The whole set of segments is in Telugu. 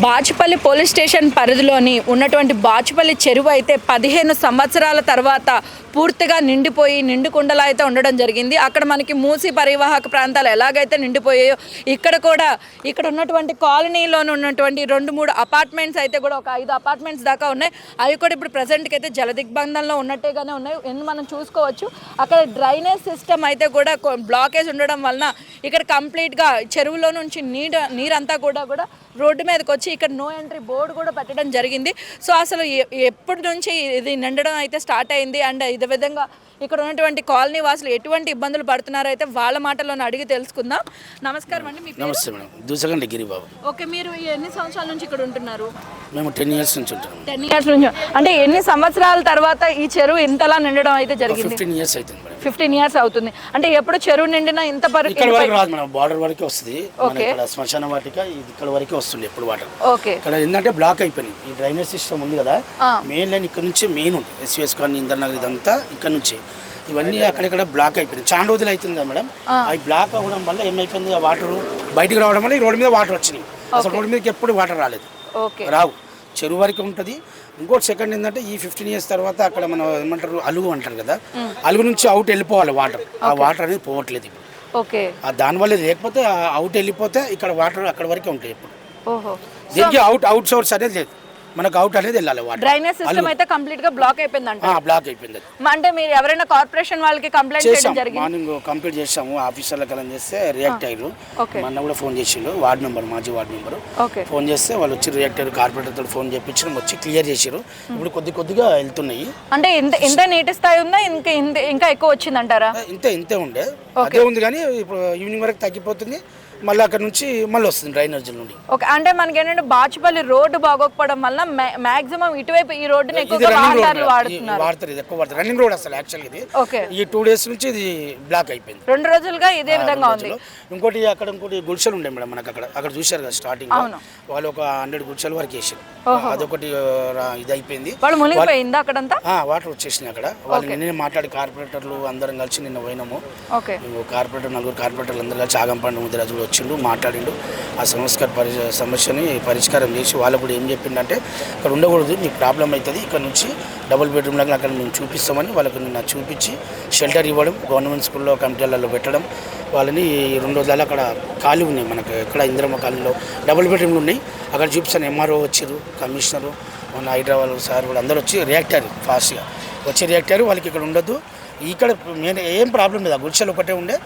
బాచుపల్లి పోలీస్ స్టేషన్ పరిధిలోని ఉన్నటువంటి బాచుపల్లి చెరువు అయితే 15 సంవత్సరాల తర్వాత పూర్తిగా నిండిపోయి నిండుకుండలా అయితే ఉండడం జరిగింది. అక్కడ మనకి మూసి పరివాహక ప్రాంతాలు ఎలాగైతే నిండిపోయాయో ఇక్కడ ఉన్నటువంటి కాలనీలోనే ఉన్నటువంటి 2-3 అపార్ట్మెంట్స్ అయితే కూడా ఒక 5 అపార్ట్మెంట్స్ దాకా ఉన్నాయి. అవి కూడా ఇప్పుడు ప్రజెంట్కి అయితే జలదిగ్బంధంలో ఉన్నట్టుగానే ఉన్నాయి. మనం చూసుకోవచ్చు అక్కడ డ్రైనేజ్ సిస్టమ్ అయితే కూడా బ్లాకేజ్ ఉండడం వలన ఇక్కడ కంప్లీట్గా చెరువులో నుంచి నీరంతా కూడా రోడ్డు మీదకి వచ్చి ఇక్కడ నో ఎంట్రీ బోర్డు కూడా పెట్టడం జరిగింది. సో అసలు ఎప్పటి నుంచి ఇది నిండడం అయితే స్టార్ట్ అయింది అండ్ ఇదే విధంగా ఇక్కడ ఉన్నటువంటి కాలనీ వాసులు ఎటువంటి ఇబ్బందులు పడుతున్నారో అయితే వాళ్ళ మాటల్లోనే అడిగి తెలుసుకుందాం. నమస్కారం అండి. మీకు నమస్తే మేడం. దూసగండి గిరిబాబు. ఓకే, మీరు ఎన్ని సంవత్సరాల నుంచి ఇక్కడ ఉంటున్నారు? మేము 10 years నుంచి ఉంటున్నాం. 10 years నుంచి. అంటే ఎన్ని సంవత్సరాల తర్వాత ఈ చెరువు ఇంతలా నిండడం అయితే జరిగింది? 15 years అవుతుంది మేడం. 15 years అవుతుంది. అంటే ఎప్పుడు చెరువు నిండినా ఇంత ఇక్కడ వరకు రాదు మేడం, బార్డర్ వరకే వస్తుంది. ఇక్కడ శ్మశాన వాటిక ఇక్కడ వరకే వస్తుంది ఎప్పుడు వాటర్. ఓకే, ఇక్కడ ఏంటంటే బ్లాక్ అయిపోయింది. ఈ డ్రైనేజ్ సిస్టమ్ ఉంది కదా, మెయిన్ లైన్ ఇక్కడ నుంచి మెయిన్ ఉంది. ఎస్వీఎస్ కాలనీ, ఇందర్నగర్ ఇదంతా ఇక్కడ నుంచి ఇవన్నీ అక్కడిక్కడ బ్లాక్ అయిపోయింది. చాలా రోజులు అవుతుంది కదా మేడం. అవి బ్లాక్ అవ్వడం వల్ల ఏమైపోయింది, ఆ వాటర్ బయటికి రావడం వల్ల ఈ రోడ్డు మీద వాటర్ వచ్చినాయి. అసలు రోడ్డు మీదకి ఎప్పుడు వాటర్ రాలేదు, రావు. చెరువు వరకు ఉంటుంది. ఇంకోటి సెకండ్ ఏంటంటే ఈ 15 years తర్వాత అక్కడ మనం ఏమంటారు అలుగు అంటారు కదా, అలుగు నుంచి అవుట్ వెళ్ళిపోవాలి వాటర్. ఆ వాటర్ అనేది పోవట్లేదు ఇప్పుడు. ఓకే, దానివల్ల లేకపోతే అవుట్ వెళ్ళిపోతే ఇక్కడ వాటర్ అక్కడ వరకే ఉంటాయి ఇప్పుడు. దీనికి అవుట్ సోర్స్ అనేది లేదు, మనకు అవుట్ అనేది వెళ్ళాలి. డ్రైనేజ్ సిస్టమ్ అయితే కంప్లీట్ గా బ్లాక్ అయిపోయింది అంటే బ్లాక్ అయిపోయింది. అంటే మీరు ఎవరైనా కార్పొరేషన్ వాళ్ళకి కంప్లైంట్ చేయడం జరిగింది? మార్నింగ్ కంప్లీట్ చేసాము, ఆఫీసర్లకు అలా చేస్తే రియాక్ట్ అయ్యారు. మొన్న కూడా ఫోన్ చేసిండు వార్డు నెంబర్, మాజీ వార్డు నెంబర్ ఫోన్ చేస్తే వాళ్ళు వచ్చి రియాక్ట్ అయ్యారు. కార్పొరేటర్ తోటి ఫోన్ చేయించడం వచ్చి క్లియర్ చేసారు. ఇప్పుడు కొద్దిగా వెళ్తున్నాయి. అంటే ఇంత నీటి స్థాయి ఉందా, ఇంకా ఎక్కువ వచ్చిందంటారా? ఇంతే ఉండే, అదే ఉంది కానీ ఇప్పుడు ఈవినింగ్ వరకు తగ్గిపోతుంది. మళ్ళీ అక్కడ నుంచి మళ్ళీ వస్తుంది డ్రైనేజ్ నుండి. ఓకే, అంటే మనకి ఏంటంటే బాచుపల్లి రోడ్డు బాగోకపోవడం వల్ల మాక్సిమం ఇటువైపు ఈ రోడ్డుని ఎక్కువగా వాడతారు. ఇది ఎక్కువ వాడతారు. రన్నింగ్ రోడ్ అసలు యాక్చువల్ ఇది. ఈ 2 days నుంచి ఇది బ్లాక్ అయిపోయింది. 2 రోజులుగా ఇదే విధంగా ఉంది. ఇంకోటి గుడిసెలు ఉండే మేడం మనకు అక్కడ చూశారు కదా స్టార్టింగ్, వాళ్ళు ఒక 100 గుడిసెల వరకు వేసారు. అదొకటి ఇది అయిపోయింది. వాళ్ళు మునిగిపోయింది అక్కడంతా, వాటర్ వచ్చేసినాయి అక్కడ. వాళ్ళు నిన్నే మాట్లాడి కార్పొరేటర్లు అందరం కలిసి నిన్న పోయినాము. కార్పొరేటర్ 4 కార్పొరేటర్లు అందరూ కలిసి ఆగంపండు ముద్రాజులు వచ్చిండు, మాట్లాడిండు. ఆ సమస్యని పరిష్కారం చేసి వాళ్ళకు కూడా ఏం చెప్పిండంటే ఇక్కడ ఉండకూడదు, మీకు ప్రాబ్లం అవుతుంది, ఇక్కడ నుంచి డబుల్ బెడ్రూమ్ లాగా అక్కడ మేము చూపిస్తామని వాళ్ళకు నిన్న చూపించి షెల్టర్ ఇవ్వడం, గవర్నమెంట్ స్కూల్లో కమిటీలలో పెట్టడం. వాళ్ళని 2 రోజులలో అక్కడ ఖాళీ ఉన్నాయి మనకు, ఇక్కడ ఇందిరమ్మ కాలనీలో డబుల్ బెడ్రూమ్లు ఉన్నాయి. అక్కడ చూపిస్తాను. ఎంఆర్ఓ వచ్చారు, కమిషనరు, మన హైదరాబాద్ సార్ కూడా అందరూ వచ్చి రియాక్ట్ అయ్యారు. ఫాస్ట్గా వచ్చి రియాక్ట్ అయ్యారు. వాళ్ళకి ఇక్కడ ఉండొద్దు, ఇక్కడ నేను ఏం ప్రాబ్లం లేదు, ఆ గుడిసెలు ఒకటే ఉండే,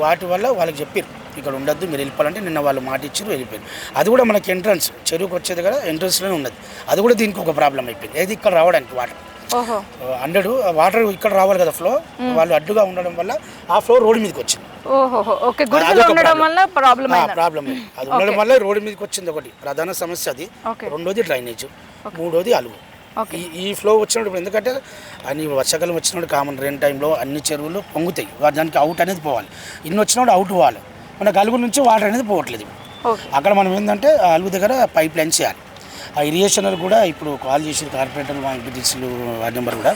వాటి వల్ల వాళ్ళకి చెప్పారు ఇక్కడ ఉండొద్దు, మీరు వెళ్ళిపోవాలంటే నిన్న వాళ్ళు మాట ఇచ్చారు, వెళ్ళిపోయారు. అది కూడా మనకి ఎంట్రన్స్ చెరువుకి వచ్చేది కదా, ఎంట్రన్స్లోనే ఉన్నది. అది కూడా దీనికి ఒక ప్రాబ్లం అయిపోయింది. ఏది ఇక్కడ రావడానికి వాటర్ 100 వాటర్ ఇక్కడ రావాలి కదా ఫ్లో, వాళ్ళు అడ్డుగా ఉండడం వల్ల ఆ ఫ్లో రోడ్డు మీదకి వచ్చింది. ప్రాబ్లం అది ఉండడం వల్ల రోడ్డు మీదకి వచ్చింది. ఒకటి ప్రధాన సమస్య అది. రెండోది డ్రైనేజ్, మూడోది అలుగు. ఈ ఫ్లో వచ్చినప్పుడు ఎందుకంటే అన్ని వర్షాకాలం వచ్చినప్పుడు కామన్ రెయిన్ టైంలో అన్ని చెరువులు పొంగుతాయి, దానికి అవుట్ అనేది పోవాలి. ఇన్ని వచ్చినప్పుడు అవుట్ పోవాలి. మనకు అలుగు నుంచి వాటర్ అనేది పోవట్లేదు. అక్కడ మనం ఏంటంటే అలుగు దగ్గర పైప్ లైన్ చేయాలి. ఆ ఇరిగేషనర్ కూడా ఇప్పుడు కాల్ చేసి కార్పొరేటర్ మా ఎంపీటీసీలు వార్డు నెంబర్ కూడా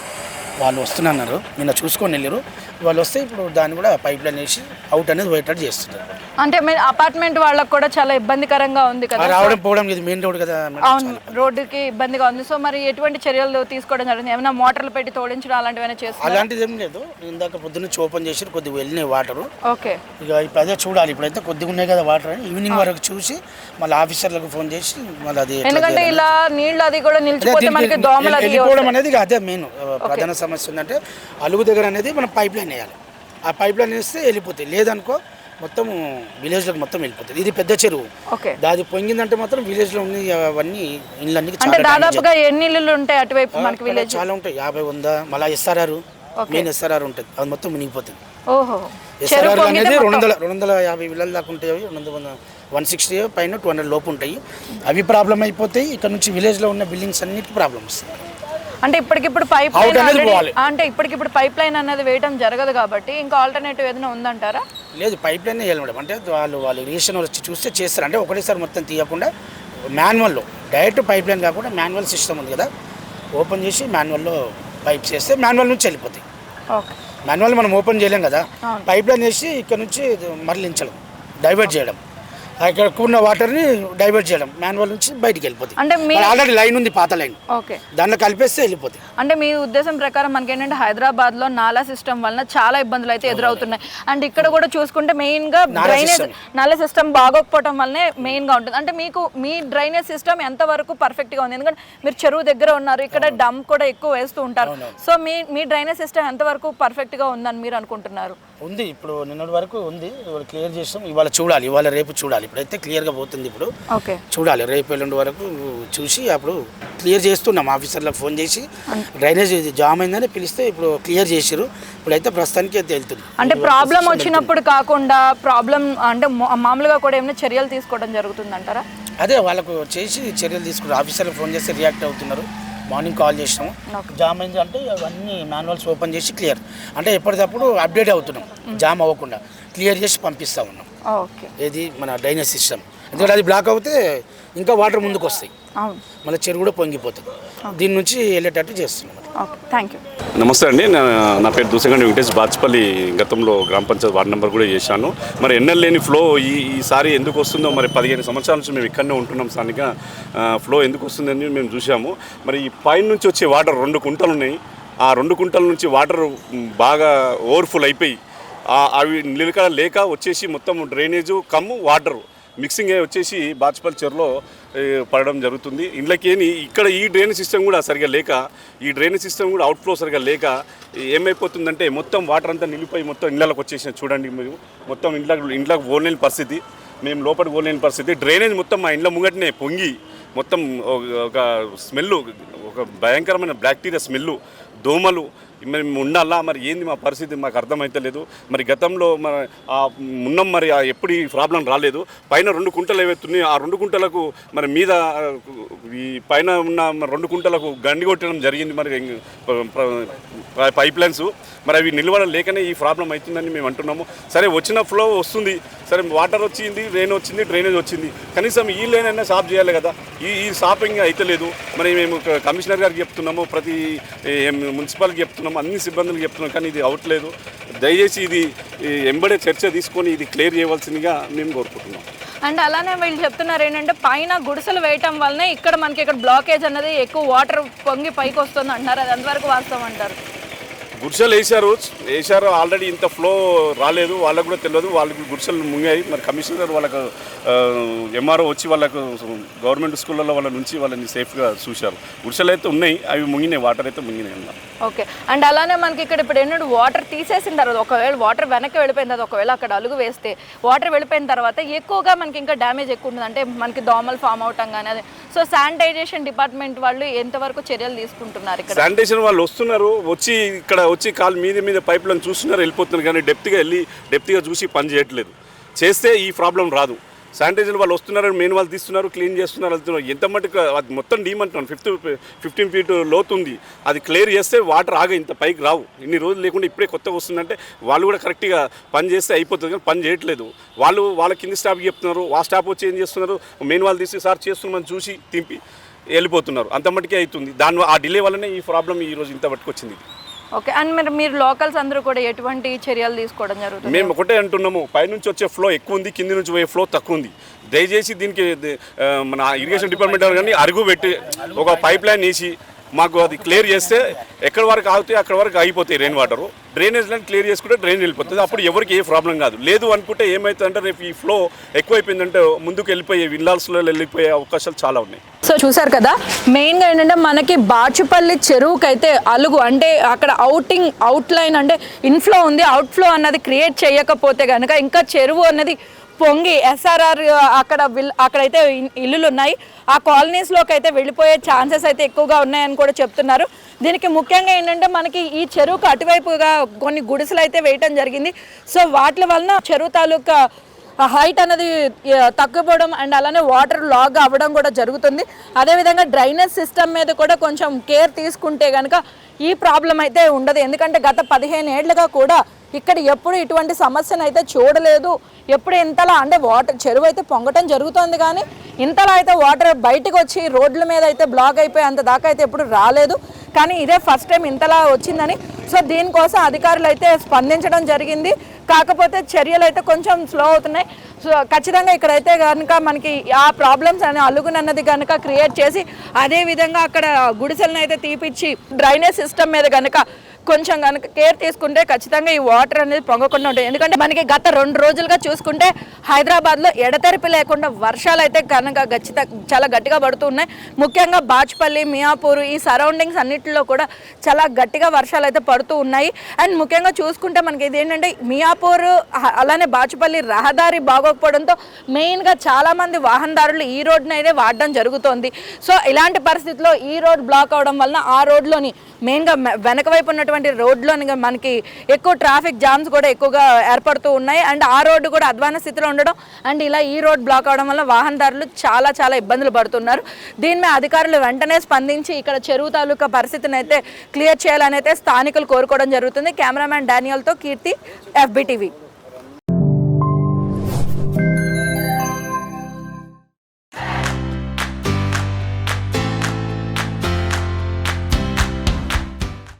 వాళ్ళు వస్తున్నారు, నిన్న చూసుకొని వెళ్ళారు. వాళ్ళు వస్తే ఇప్పుడు దాన్ని కూడా పైప్ లైన్ వేసి అవుట్ అనేది పోయేటట్టు చేస్తున్నారు. అంటే అపార్ట్మెంట్ వాళ్ళకి కూడా చాలా ఇబ్బందికరంగా ఉంది కదా, రావడం పోవడం. ఇది మెయిన్ రోడ్ కదా, అవును, రోడ్డుకి ఇబ్బందిగా ఉంది. సో మరి ఎటువంటి చర్యలు తీసుకోవడం జరిగింది? ఏమైనా మోటార్లు పెట్టి తోడించడం అలాంటివి చేస్తారు? అలాంటిది ఏం లేదు. ఇందాక పొద్దున్న ఓపెన్ చేసి కొద్దిగా వెళ్ళినాయి వాటర్. ఓకే, ఇక ఇప్పుడు అదే చూడాలి. ఇప్పుడైతే కొద్దిగా ఉన్నాయి కదా వాటర్ అని ఈవినింగ్ వరకు చూసి మళ్ళీ ఆఫీసర్లకు ఫోన్ చేసి మళ్ళీ అది, ఎందుకంటే ఇలా నీళ్ళు అది కూడా నిలిచిపోతే మనకి దోమలు వెళ్ళిపోవడం అనేది అదే మెయిన్ ప్రధాన సమస్య. ఉందంటే అలుగు దగ్గర అనేది మనం పైప్ లైన్ వేయాలి. ఆ పైప్ లైన్ వేస్తే వెళ్ళిపోతాయి, లేదనుకో మొత్తం విలేజ్లకు మొత్తం వెళ్ళిపోతుంది. ఇది పెద్ద చెరువు, దాది పొంగిందంటే మాత్రం విలేజ్లో ఉన్న అవన్నీ ఇళ్ళన్నీ దాదాపుగా ఎన్ని ఇళ్ళు ఉంటాయి అటువైపు మనకి విలేజ్? చాలా ఉంటాయి, 50-100. మళ్ళీ ఎస్ఆర్ఆర్, మెయిన్ ఎస్ఆర్ఆర్ ఉంటుంది, అది మొత్తం మునిగిపోతుంది. ఎస్ఆర్ఆర్ అనేది 250 ఇళ్ళ దాకా ఉంటాయి. 160 పైన 200 లోపు ఉంటాయి. అవి ప్రాబ్లం అయిపోతాయి. ఇక్కడ నుంచి విలేజ్లో ఉన్న బిల్డింగ్స్ అన్నిటికీ ప్రాబ్లం వస్తుంది. అంటే ఇప్పటికిప్పుడు పైప్ లైన్ అనేది వేయడం జరగదు కాబట్టి ఇంకా ఆల్టర్నేటివ్ ఏదైనా ఉందంటారా? లేదు, పైప్ లైన్ వేయాలి మేడం. అంటే వాళ్ళు ఇరిగేషన్ వచ్చి చూస్తే చేస్తారు. అంటే ఒకటేసారి మొత్తం తీయకుండా మాన్యువల్లో డైరెక్ట్ పైప్ లైన్ కాకుండా మాన్యువల్ సిస్టమ్ ఉంది కదా, ఓపెన్ చేసి మాన్యువల్లో పైప్ చేస్తే మాన్యువల్ నుంచి వెళ్ళిపోతాయి. మాన్యువల్ మనం ఓపెన్ చేయలేం కదా, పైప్ లైన్ వేసి ఇక్కడ నుంచి మరలించడం, డైవర్ట్ చేయడం. అక్కడ కూడిన వాటర్ని డైవర్ట్ చేయడం మాన్యువల్ నుంచి బయటికి వెళ్ళిపోతుంది. అంటే ఆల్రెడీ లైన్ ఉంది, పాత లైన్, ఓకే, దాంట్లో కలిపేస్తే వెళ్ళిపోతుంది. అంటే మీ ఉద్దేశం ప్రకారం మనకి ఏంటంటే హైదరాబాద్లో నాలా సిస్టమ్ వలన చాలా ఇబ్బందులు అయితే ఎదురవుతున్నాయి. అండ్ ఇక్కడ కూడా చూసుకుంటే మెయిన్గా డ్రైనేజ్ నాలా సిస్టమ్ బాగోకపోవడం వల్లనే మెయిన్గా ఉంటుంది. అంటే మీకు మీ డ్రైనేజ్ సిస్టమ్ ఎంతవరకు పర్ఫెక్ట్గా ఉంది? ఎందుకంటే మీరు చెరువు దగ్గర ఉన్నారు, ఇక్కడ డంప్ కూడా ఎక్కువ వేస్తూ ఉంటారు. సో మీ డ్రైనేజ్ సిస్టమ్ ఎంతవరకు పర్ఫెక్ట్గా ఉందని మీరు అనుకుంటున్నారు? ఉంది, ఇప్పుడు నిన్నటి వరకు ఉంది, క్లియర్ చేసాం. ఇవాళ చూడాలి, ఇవాళ రేపు చూడాలి. ఇప్పుడైతే క్లియర్గా పోతుంది. ఇప్పుడు ఓకే, చూడాలి, రేపు ఎల్లుండి వరకు చూసి అప్పుడు క్లియర్ చేస్తున్నాం. ఆఫీసర్లకు ఫోన్ చేసి డ్రైనేజ్ జామ్ అయిందని పిలిస్తే ఇప్పుడు క్లియర్ చేసారు. ఇప్పుడైతే ప్రస్తుతానికి అయితే వెళ్తుంది. అంటే ప్రాబ్లం వచ్చినప్పుడు కాకుండా ప్రాబ్లం అంటే మామూలుగా కూడా ఏమైనా చర్యలు తీసుకోవడం జరుగుతుంది అంటారా? అదే వాళ్ళకు చేసి చర్యలు తీసుకుంటారు. ఆఫీసర్లకు ఫోన్ చేస్తే రియాక్ట్ అవుతున్నారు. మార్నింగ్ కాల్ చేసినాము, జామ్ అయింది అంటే అవన్నీ మాన్యువల్స్ ఓపెన్ చేసి క్లియర్ అంటే ఎప్పటికప్పుడు అప్డేట్ అవుతున్నాం. జామ్ అవ్వకుండా క్లియర్ చేసి పంపిస్తూ ఉన్నాం. ఓకే, ఏది మన డ్రైనేజ్ సిస్టమ్. ఎందుకంటే అది బ్లాక్ అవుతే ఇంకా వాటర్ ముందుకు వస్తాయి, మళ్ళీ చెరువు కూడా పొంగిపోతుంది. దీని నుంచి వెళ్ళేటట్టు చేస్తున్నాం. Thank you. నమస్తే అండి, నా పేరు దూసగండి వెంకటేష్. బాచ్పల్లి గతంలో గ్రామ పంచాయతీ వార్డు నెంబర్ కూడా చేశాను. మరి ఎన్నెల్లేని ఫ్లో ఈసారి ఎందుకు వస్తుందో, మరి 15 సంవత్సరాల నుంచి మేము ఇక్కడనే ఉంటున్నాం. స్థానిక ఫ్లో ఎందుకు వస్తుందని మేము చూసాము. మరి ఈ పైన నుంచి వచ్చే వాటర్ 2 కుంటలు ఉన్నాయి. ఆ 2 కుంటల నుంచి వాటర్ బాగా ఓవర్ఫుల్ అయిపోయి అవి నిలకడ లేక వచ్చేసి మొత్తం డ్రైనేజు కమ్ము వాటరు మిక్సింగ్ అయ్యి వచ్చేసి బాచ్పల్లి చెరువులో పడడం జరుగుతుంది. ఇండ్లకేని ఇక్కడ ఈ డ్రైనేజ్ సిస్టమ్ కూడా సరిగా లేక, ఈ డ్రైనేజ్ సిస్టమ్ కూడా అవుట్ఫ్లో సరిగా లేక ఏమైపోతుందంటే మొత్తం వాటర్ అంతా నిలిపోయి మొత్తం ఇళ్ళకి వచ్చేసిన చూడండి. మీరు మొత్తం ఇంట్లోకి పోలేని పరిస్థితి, మేము లోపలికి పోలేని పరిస్థితి. డ్రైనేజ్ మొత్తం మా ఇండ్ల ముంగటనే పొంగి మొత్తం ఒక స్మెల్లు, ఒక భయంకరమైన బ్యాక్టీరియా స్మెల్లు, దోమలు మరి ఉండాలా. మరి ఏంది మా పరిస్థితి మాకు అర్థమైతలేదు. మరి గతంలో మన ఉన్నాం, మరి ఎప్పుడు ఈ ప్రాబ్లం రాలేదు. పైన 2 కుంటలు ఏవైతున్నాయి, ఆ 2 కుంటలకు మరి మీద ఈ పైన ఉన్న 2 కుంటలకు గండి కొట్టడం జరిగింది. మరి పైప్ లైన్స్ మరి అవి నిలవడం లేకనే ఈ ప్రాబ్లం అవుతుందని మేము అంటున్నాము. సరే, వచ్చిన ఫ్లో వస్తుంది, సరే వాటర్ వచ్చింది, రెయిన్ వచ్చింది, డ్రైనేజ్ వచ్చింది, కనీసం ఈ లైన్ అయినా సాఫ్ చేయాలి కదా. ఈ సాఫింగ్ అయితే లేదు. మరి మేము కమిషనర్ గారికి చెప్తున్నాము, ప్రతి మున్సిపాలిటీకి చెప్తున్నాము, అన్ని సిబ్బందులకు చెప్తున్నాం, కానీ ఇది అవట్లేదు. దయచేసి ఇది ఎంబడే చర్చ తీసుకొని ఇది క్లియర్ చేయవలసిందిగా మేము కోరుకుంటున్నాం. అండ్ అలానే వీళ్ళు చెప్తున్నారు ఏంటంటే పైన గుడిసెలు వేయటం వల్లనే ఇక్కడ మనకి ఇక్కడ బ్లాకేజ్ అనేది ఎక్కువ వాటర్ పొంగి పైకి వస్తుంది అంటున్నారు. అది ఎంతవరకు వాస్తవం అంటారు? గుడిసెలు వేశారు ఆల్రెడీ, ఇంత ఫ్లో రాలేదు, వాళ్ళకు కూడా తెలియదు. వాళ్ళకి గుడిసెలు మునిగాయి. మరి కమిషనర్ వాళ్ళకు ఎంఆర్ఓ వచ్చి వాళ్ళకు గవర్నమెంట్ స్కూళ్ళలో వాళ్ళ నుంచి వాళ్ళని సేఫ్గా చూశారు. గుడిసెలు అయితే ఉన్నాయి, అవి మునిగినాయి, వాటర్ అయితే మునిగినాయి అన్నారు. ఓకే, అండ్ అలానే మనకి ఇక్కడ ఇప్పుడు ఏంటంటే వాటర్ తీసేసిన తర్వాత ఒకవేళ వాటర్ వెనక్కి వెళ్ళిపోయిన తర్వాత ఒకవేళ అక్కడ అలుగు వేస్తే వాటర్ వెళ్ళిపోయిన తర్వాత ఎక్కువగా మనకి ఇంకా డ్యామేజ్ ఎక్కువ ఉంటుంది, అంటే మనకి దోమలు ఫామ్ అవటం కానీ అదే. సో శానిటైజేషన్ డిపార్ట్మెంట్ వాళ్ళు ఎంతవరకు చర్యలు తీసుకుంటున్నారు? ఇక్కడ శానిటైజేషన్ వాళ్ళు వస్తున్నారు, వచ్చి కాలు మీద పైపులను చూస్తున్నారు, వెళ్ళిపోతున్నారు, కానీ డెప్త్గా చూసి పని చేయట్లేదు. చేస్తే ఈ ప్రాబ్లం రాదు. శానిటైజర్ వాళ్ళు వస్తున్నారు, మెయిన్ వాళ్ళు తీస్తున్నారు, క్లీన్ చేస్తున్నారు, వెళ్తున్నారు. ఎంత మటుకు అది మొత్తం డీమంటున్నాను, 15 ఫీట్ లోతు ఉంది. అది క్లియర్ చేస్తే వాటర్ ఆగా ఇంత పైకి రావు. ఇన్ని రోజులు లేకుండా ఇప్పుడే కొత్తగా వస్తుందంటే వాళ్ళు కూడా కరెక్ట్గా పని చేస్తే అయిపోతుంది, కానీ పని చేయట్లేదు. వాళ్ళ కింది స్టాఫ్కి చెప్తున్నారు, ఆ స్టాఫ్ వచ్చి ఏం చేస్తున్నారు, మెయిన్ వాళ్ళు తీసి సార్ చేస్తున్నామని చూసి తింపి వెళ్ళిపోతున్నారు. అంత మటుకే అవుతుంది. ఆ డిలే వల్లనే ఈ ప్రాబ్లం ఈరోజు ఇంత పట్టుకొచ్చింది. ఓకే, అండ్ మీరు లోకల్స్ అందరూ కూడా ఎటువంటి చర్యలు తీసుకోవడం జరుగుతుంది? మేము ఒకటే అంటున్నాము, పైనుంచి వచ్చే ఫ్లో ఎక్కువ ఉంది, కింది నుంచి పోయే ఫ్లో తక్కువ ఉంది. దయచేసి దీనికి మన ఇరిగేషన్ డిపార్ట్మెంట్ కానీ అరుగు పెట్టి ఒక పైప్ లైన్ వేసి మాకు అది క్లియర్ చేస్తే ఎక్కడి వరకు ఆగితే అక్కడ వరకు ఆగిపోతాయి rain water. Drainage line clear చేసుకుంటే డ్రైన్ వెళ్ళిపోతుంది. అప్పుడు ఎవరికి ఏ ప్రాబ్లం కాదు. లేదు అనుకుంటే ఏమవుతుందంటే రేపు ఈ ఫ్లో ఎక్కువైపోయిందంటే ముందుకు వెళ్ళిపోయే విల్లాల్స్లో వెళ్ళిపోయే అవకాశాలు చాలా ఉన్నాయి. సో చూసారు కదా, మెయిన్గా ఏంటంటే మనకి బాచుపల్లి చెరువుకి అయితే అలుగు అంటే అక్కడ అవుట్లైన్ అంటే ఇన్ఫ్లో ఉంది, అవుట్ఫ్లో అన్నది క్రియేట్ చేయకపోతే కనుక ఇంకా చెరువు అన్నది పొంగి ఎస్ఆర్ఆర్ అక్కడైతే ఇల్లులు ఉన్నాయి, ఆ కాలనీస్లోకి అయితే వెళ్ళిపోయే ఛాన్సెస్ అయితే ఎక్కువగా ఉన్నాయని కూడా చెప్తున్నారు. దీనికి ముఖ్యంగా ఏంటంటే మనకి ఈ చెరువుకు అటువైపుగా కొన్ని గుడిసెలు అయితే వేయటం జరిగింది. సో వాటి వలన చెరువు తాలూకా హైట్ అనేది తగ్గిపోవడం అండ్ అలానే వాటర్ లాగ్ అవ్వడం కూడా జరుగుతుంది. అదేవిధంగా డ్రైనేజ్ సిస్టమ్ మీద కూడా కొంచెం కేర్ తీసుకుంటే కనుక ఈ ప్రాబ్లం అయితే ఉండదు. ఎందుకంటే గత 15 ఏళ్లుగా కూడా ఇక్కడ ఎప్పుడు ఇటువంటి సమస్యను అయితే చూడలేదు. ఎప్పుడు ఇంతలా అంటే వాటర్ చెరువు అయితే పొంగటం జరుగుతుంది, కానీ ఇంతలా అయితే వాటర్ బయటకు వచ్చి రోడ్ల మీద అయితే బ్లాక్ అయిపోయి అంత దాకా అయితే ఎప్పుడు రాలేదు. కానీ ఇదే ఫస్ట్ టైం ఇంతలా వచ్చిందని సో దీనికోసం అధికారులు అయితే స్పందించడం జరిగింది. కాకపోతే చర్యలు అయితే కొంచెం స్లో అవుతున్నాయి. సో ఖచ్చితంగా ఇక్కడైతే కనుక మనకి ఆ ప్రాబ్లమ్స్ అనే అలుగునన్నది కనుక క్రియేట్ చేసి అదేవిధంగా అక్కడ గుడిసెలను అయితే తీపిచ్చి డ్రైనేజ్ సిస్టమ్ మీద కనుక కొంచెం కనుక కేర్ తీసుకుంటే ఖచ్చితంగా ఈ వాటర్ అనేది పొంగకుండా ఉంటుంది. ఎందుకంటే మనకి గత 2 రోజులుగా చూసుకుంటే హైదరాబాద్లో ఎడతెరిపి లేకుండా వర్షాలు అయితే కనుక చాలా గట్టిగా పడుతూ ఉన్నాయి. ముఖ్యంగా బాచ్పల్లి, మియాపూర్ ఈ సరౌండింగ్స్ అన్నింటిలో కూడా చాలా గట్టిగా వర్షాలు అయితే పడుతూ ఉన్నాయి. అండ్ ముఖ్యంగా చూసుకుంటే మనకి ఇది ఏంటంటే మియాపూర్ అలానే బాచ్పల్లి రహదారి బాగోకపోవడంతో మెయిన్గా చాలామంది వాహనదారులు ఈ రోడ్డుని అయితే వాడడం జరుగుతోంది. సో ఇలాంటి పరిస్థితుల్లో ఈ రోడ్ బ్లాక్ అవడం వలన ఆ రోడ్లోని మెయిన్గా వెనక వైపు ఉన్నటువంటి రోడ్లోని మనకి ఎక్కువ ట్రాఫిక్ జామ్స్ కూడా ఎక్కువగా ఏర్పడుతూ ఉన్నాయి. అండ్ ఆ రోడ్డు కూడా అధ్వాన స్థితిలో ఉండడం అండ్ ఇలా ఈ రోడ్ బ్లాక్ అవడం వల్ల వాహనదారులు చాలా ఇబ్బందులు పడుతున్నారు. దీని మీద అధికారులు వెంటనే స్పందించి ఇక్కడ చెరువు తాలూకా పరిస్థితిని అయితే క్లియర్ చేయాలని అయితే స్థానికులు కోరుకోవడం జరుగుతుంది. కెమెరామ్యాన్ డానియల్తో కీర్తి, FBTV.